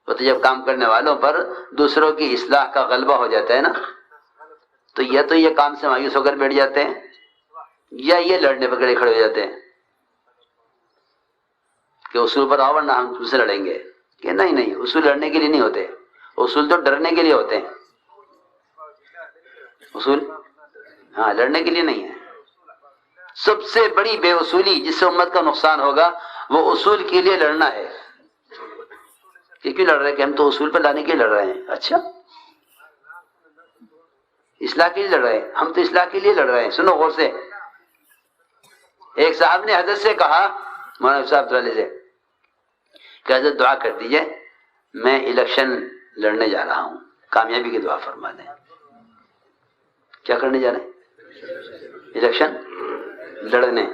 وہ تو جب کام کرنے والوں پر دوسروں کی اصلاح کا غلبہ ہو جاتا ہے نا، تو یہ کام سے مایوس ہو کر بیٹھ جاتے ہیں، یا یہ لڑنے پکڑے کھڑے ہو جاتے ہیں کہ اصول پر آؤ ورنہ ہم تم سے لڑیں گے. کہ نہیں، اصول لڑنے کے لیے نہیں ہوتے، اصول تو ڈرنے کے لیے ہوتے ہیں. اصول لڑنے کے لیے نہیں ہے. سب سے بڑی بے اصولی جس سے امت کا نقصان ہوگا وہ اصول کے لیے لڑنا ہے. کہ کیوں لڑ رہے ہیں؟ کہ ہم تو اصول پر لانے کے لیے لڑ رہے ہیں. اچھا، اصلاح کے لیے لڑ رہے ہیں؟ ہم تو اصلاح کے لیے لڑ رہے ہیں. سنو غور سے. ایک صاحب نے حضرت سے کہا، مولانا صاحب سے، کہ حضرت دعا کر دیجئے، میں الیکشن لڑنے جا رہا ہوں، کامیابی کی دعا فرما دیں. کیا کرنے جا رہے ہیں؟ الیکشن لڑنے.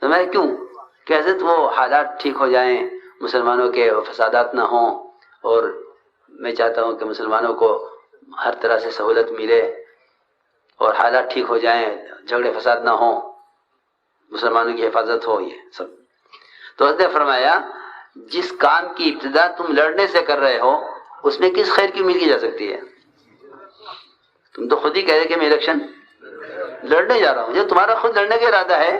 تو میں کیوں؟ کہ حضرت وہ حالات ٹھیک ہو جائیں، مسلمانوں کے فسادات نہ ہوں، اور میں چاہتا ہوں کہ مسلمانوں کو ہر طرح سے سہولت ملے اور حالات ٹھیک ہو جائیں، جھگڑے فساد نہ ہوں، مسلمانوں کی حفاظت ہو، یہ سب. تو حضرت نے فرمایا جس کام کی ابتدا تم لڑنے سے کر رہے ہو اس میں کس خیر کی امید کی جا سکتی ہے؟ تم تو خود ہی کہہ رہے کہ میں الیکشن لڑنے جا رہا ہوں. جب تمہارا خود لڑنے کا ارادہ ہے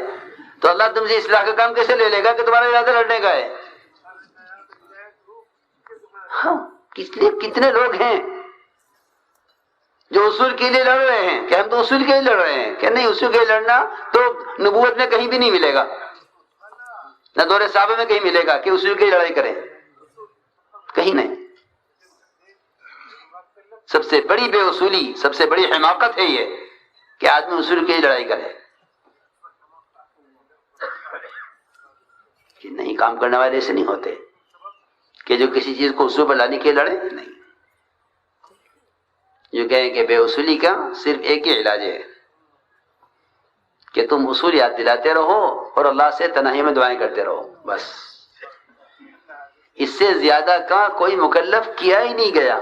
تو اللہ تم سے اصلاح کا کام کیسے لے لے گا کہ تمہارا ارادہ لڑنے کا ہے؟ ہاں، اس لیے کتنے لوگ ہیں جو اصول کے لیے لڑ رہے ہیں کہ ہم تو اصول کے لیے لڑ رہے ہیں. کہ نہیں، اصول کے لیے لڑنا تو نبوت میں کہیں بھی نہیں ملے گا، نہ دور صحابہ میں کہیں ملے گا کہ اصول کی لڑائی کریں، کہیں نہیں. سب سے بڑی بے اصولی، سب سے بڑی حماقت ہے یہ کہ آدمی اصول کی لڑائی کرے. کہ نہیں، کام کرنے والے ایسے نہیں ہوتے کہ جو کسی چیز کو اصول پر لانے کے لڑے. نہیں، جو کہیں کہ بے اصولی کا صرف ایک ہی علاج ہے کہ تم اصول یاد دلاتے رہو اور اللہ سے تنہائی میں دعائیں کرتے رہو، بس. اس سے زیادہ کا کوئی مکلف کیا ہی نہیں گیا،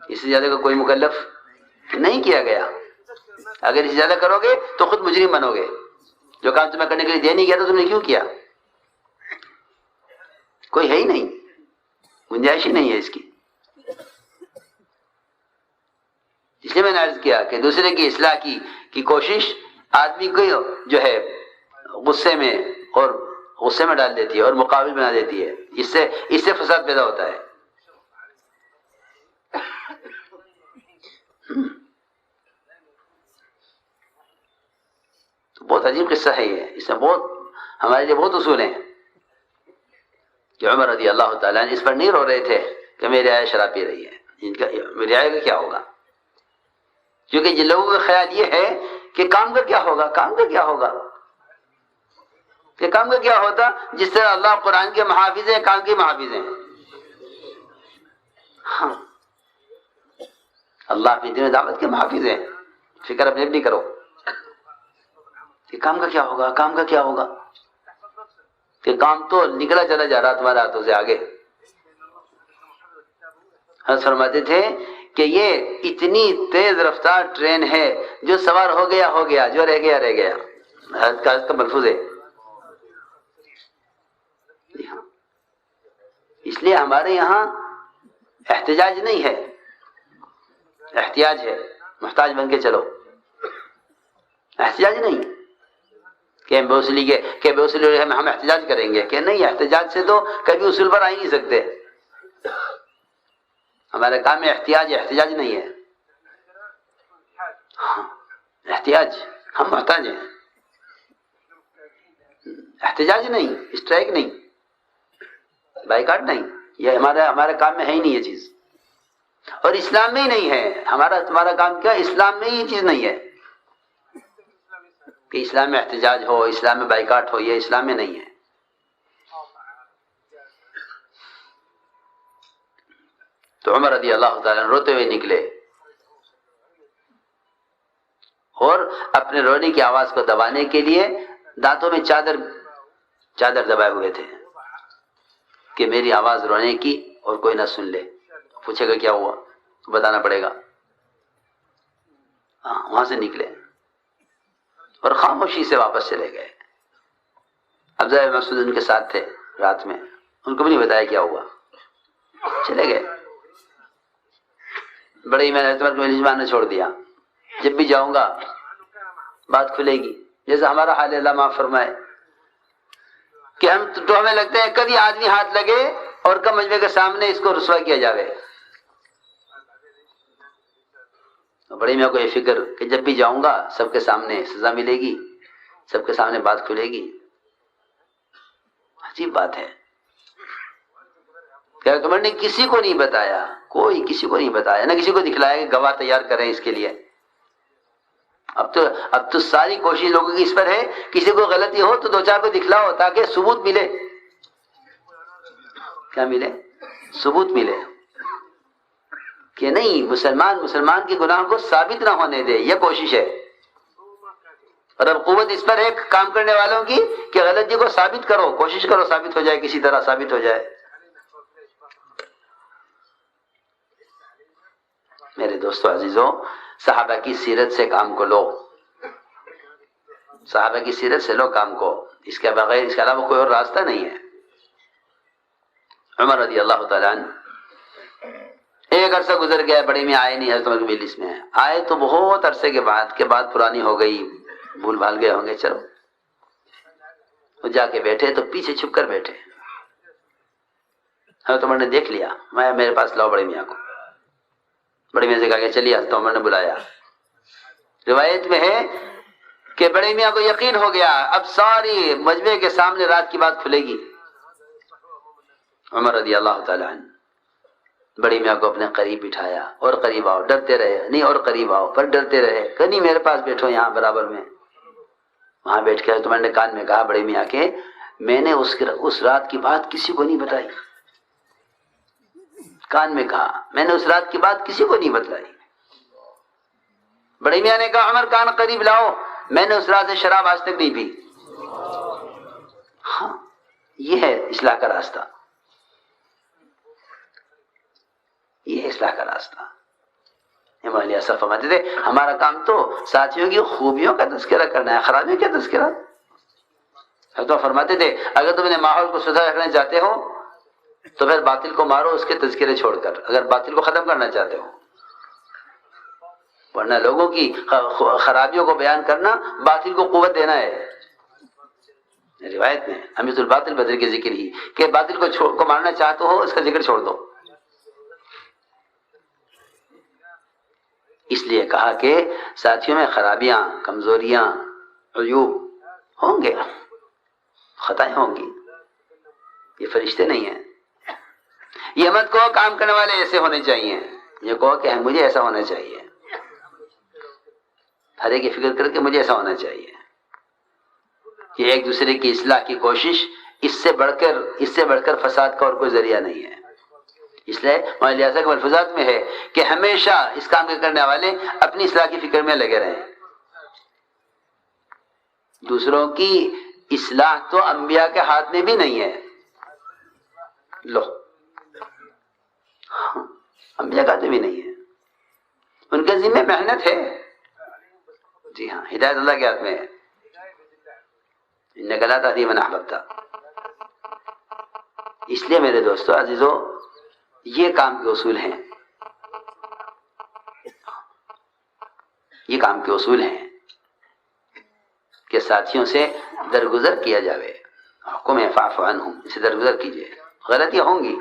اس سے زیادہ کا کوئی مکلف نہیں کیا گیا. اگر اس سے زیادہ کرو گے تو خود مجرم بنو گے. جو کام تمہیں کرنے کے لیے دے نہیں گیا تو تم نے کیوں کیا؟ کوئی ہے ہی نہیں، گنجائش ہی نہیں ہے اس کی. اس لیے میں نے عرض کیا کہ دوسرے کی اصلاح کی کوشش آدمی کو جو ہے غصے میں ڈال دیتی ہے اور مقابل بنا دیتی ہے. اس سے فساد پیدا ہوتا ہے. تو بہت عجیب قصہ ہے یہ. اس میں ہمارے لیے بہت اصول ہیں کہ عمر رضی اللہ تعالیٰ عنہ اس پر نہیں رو رہے تھے کہ میری آیا شراب پی رہی ہے، میری آیا کا کیا ہوگا. کیونکہ جن لوگوں کا خیال یہ ہے کہ کام کا کیا ہوگا، کام کا کیا ہوگا، کہ کام کا کیا ہوتا. جس طرح اللہ قرآن کے محافظ ہیں، کام کے محافظ ہیں. ہاں، اللہ اپنی دین دعوت کے محافظ ہیں. فکر اپنے نہیں کرو کہ کام کا کیا ہوگا، کام کا کیا ہوگا. کہ کام تو نکلا چلا جا رہا تمہارے ہاتھوں سے آگے. حضرت فرماتے تھے کہ یہ اتنی تیز رفتار ٹرین ہے، جو سوار ہو گیا، جو رہ گیا. حضرت کا ملفوظ ہے. اس لیے ہمارے یہاں احتجاج نہیں ہے، احتیاج ہے. محتاج بن کے چلو، احتجاج نہیں کہ بے اصولی ہم احتجاج کریں گے. کہ نہیں، احتجاج سے تو کبھی اصول پر آ ہی نہیں سکتے. ہمارے کام میں احتجاج نہیں ہے. ہاں، احتیاج، ہم محتاج ہیں. احتجاج نہیں، اسٹرائک نہیں، بائیکاٹ نہیں. یہ ہمارے کام میں ہے ہی نہیں یہ چیز، اور اسلام میں ہی نہیں ہے. تمہارا کام کیا؟ اسلام میں ہی یہ چیز نہیں ہے کہ اسلام میں احتجاج ہو، اسلام میں بائیکاٹ ہو. یہ اسلام میں نہیں ہے. تو عمر رضی اللہ تعالیٰ روتے ہوئے نکلے اور اپنے رونے کی آواز کو دبانے کے لیے دانتوں میں چادر دبائے ہوئے تھے کہ میری آواز رونے کی اور کوئی نہ سن لے. پوچھے گا کیا ہوا تو بتانا پڑے گا. وہاں سے نکلے اور خاموشی سے واپس چلے گئے. عبداللہ بن مسعود ان کے ساتھ تھے رات میں. ان کو بھی نہیں بتایا کیا ہوا، چلے گئے۔ بڑے ہی میں نے چھوڑ دیا، جب بھی جاؤں گا بات کھلے گی، جیسے ہمارا حال اللہ معاف فرمائے کہ ہم تو ہمیں لگتا ہے کبھی آدمی ہاتھ لگے اور کم مجمع کے سامنے اس کو رسوا کیا جاوے۔ بڑے میاں کو یہ فکر کہ جب بھی جاؤں گا سب کے سامنے سزا ملے گی، سب کے سامنے بات کھلے گی۔ عجیب بات ہے کہ عمر نے کسی کو نہیں بتایا، کوئی کسی کو نہیں بتایا، نہ کسی کو دکھلایا کہ گواہ تیار کریں اس کے لیے۔ اب تو ساری کوشش لوگوں کی اس پر ہے کسی کو غلطی ہو تو دو چار کو دکھلاؤ تاکہ ثبوت ملے۔ کیا ملے؟ ثبوت ملے کہ نہیں مسلمان کے گناہ کو ثابت نہ ہونے دے، یہ کوشش ہے۔ اور اب قوت اس پر ہے کام کرنے والوں کی کہ غلطی کو ثابت کرو، کوشش کرو ثابت ہو جائے، کسی طرح ثابت ہو جائے۔ میرے دوستو عزیزوں، صحابہ کی سیرت سے کام کو لو، صحابہ کی سیرت سے لو کام کو، اس کے بغیر اس کے علاوہ کوئی اور راستہ نہیں ہے۔ عمر رضی اللہ تعالیٰ عنہ ایک عرصہ گزر گیا، بڑے میں آئے نہیں، حضرت عمر کے مجلس میں آئے تو بہت عرصے کے بعد پرانی ہو گئی، بھول بھال گئے ہوں گے، چلو وہ جا کے بیٹھے تو پیچھے چھپ کر بیٹھے۔ حضرت عمر نے دیکھ لیا، میں میرے پاس لاؤ بڑے میاں کو۔ بڑے میاں سے کہا کہ چلیے، حضرت عمر نے بلایا۔ روایت میں ہے کہ بڑے میاں کو یقین ہو گیا اب ساری مجمع کے سامنے رات کی بات کھلے گی۔ عمر رضی اللہ تعالیٰ عنہ بڑی میاں کو اپنے قریب بٹھایا، اور قریب آؤ، ڈرتے رہے، نہیں اور قریب آؤ، پر ڈرتے رہے کہ نہیں میرے پاس بیٹھو یہاں برابر میں۔ وہاں بیٹھ کے تمہارے نے کان میں کہا بڑے میاں کے، میں نے اس رات کی بات کسی کو نہیں بتائی، کان میں کہا میں نے اس رات کی بات کسی کو نہیں بتلائی۔ بڑے میاں نے کہا عمر کان قریب لاؤ، میں نے اس رات سے شراب آج تک نہیں پی۔ ہاں یہ ہے اصلاح کا راستہ، یہ اصلاح کا راستہ۔ امام علیہ السلام فرماتے تھے ہمارا کام تو ساتھیوں کی خوبیوں کا تذکرہ کرنا ہے، خرابیوں کا تذکرہ۔ تو فرماتے تھے اگر تم نے ماحول کو سدھار رکھنا چاہتے ہو تو پھر باطل کو مارو اس کے تذکرے چھوڑ کر، اگر باطل کو ختم کرنا چاہتے ہو، ورنہ لوگوں کی خرابیوں کو بیان کرنا باطل کو قوت دینا ہے۔ روایت میں امیت الباطل بدر کے ذکر ہی کہ باطل کو مارنا چاہتے ہو اس کا ذکر چھوڑ دو۔ اس لیے کہا کہ ساتھیوں میں خرابیاں، کمزوریاں، عیوب ہوں گے، خطائیں ہوں گی، یہ فرشتے نہیں ہیں۔ یہ مت کہو کام کرنے والے ایسے ہونے چاہیے، یہ کہو کہ مجھے ایسا ہونا چاہیے، ہر ایک کی فکر کر کے مجھے ایسا ہونا چاہیے۔ کہ ایک دوسرے کی اصلاح کی کوشش اس سے بڑھ کر فساد کا اور کوئی ذریعہ نہیں ہے۔ اس لیے مولانا اعظم کے ملفوظات میں ہے کہ ہمیشہ اس کام کے کرنے والے اپنی اصلاح کی فکر میں لگے رہیں۔ دوسروں کی اصلاح تو انبیاء کے ہاتھ میں بھی نہیں ہے، لو انبیاء کا ہاتھ میں بھی نہیں ہے، ان کے ذمہ محنت ہے، جی ہاں ہدایت اللہ کے ہاتھ میں ہے۔ انک لا تہدی من احببت۔ اس لیے میرے دوستو عزیزو یہ کام کے اصول ہیں، یہ کام کے اصول ہیں کہ ساتھیوں سے درگزر کیا جاوے، حکم فاعف عنہم، اسے درگزر کیجئے، غلطیاں ہوں گی